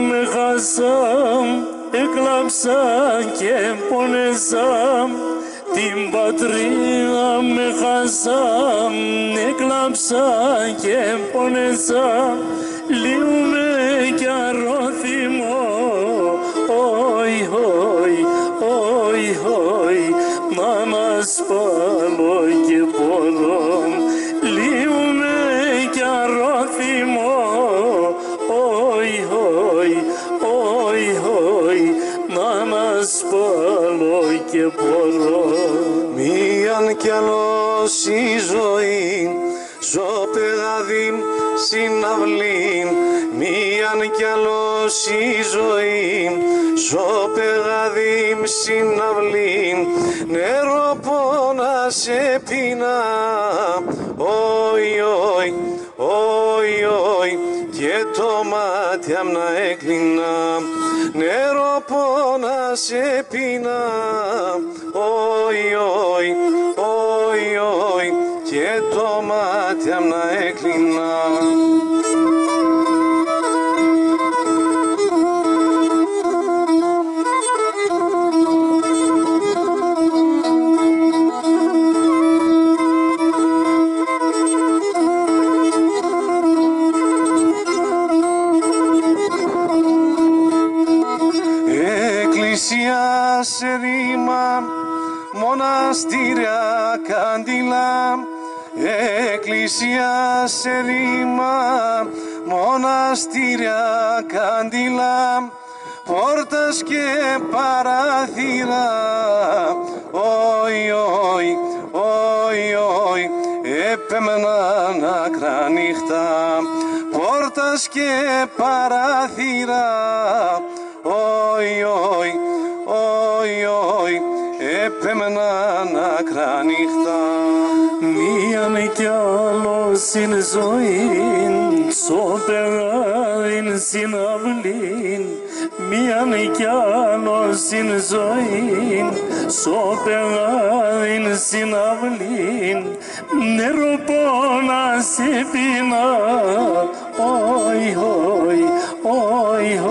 με χάσαν, έκλαψα και πόνεσα. Την πατρίδα με χάσαν, έκλαψα και πόνεσα. Λύουμε κι αρώθυμο, όι, όι, όι, όι, μάνα σπάλω και πόνο. Λύουμε κι αρώθυμο, όι, όι, όι, όι, μάνα σπάλω και πόνο. Μίαν κι άλλος η ζωή, ζω παιδάδι συναυλήν. Μίαν κι άλλος η ζωή, ζω παιδάδι συναυλήν. Νερό πόνα σε πίνα, όι, όι, όι, όι, και το μάτι αμ' να έκλεινα. Νερό πόνα σε πίνα, όι, όι, όι, όι, και το μάτι αμ' να έκλεινα. Εκκλησία σε ρήμα, μοναστήρια κάντιλα. Εκκλησία σε ρήμα, μοναστήρια κάντιλα. Πόρτας και παράθυρα, όι, όι, όι, όι, έπεμναν άκρα νύχτα. Πόρτας και παράθυρα, όι, όι, όι, όι, έπεμναν άκρα νύχτα. Μίαν κι άλλος στην ζωήν, σώπεραν συναυλήν. Μίαν κι άλλος στην ζωήν, σώπεραν συναυλήν. Νερό πόνα σε πίνα, όι, όι, όι,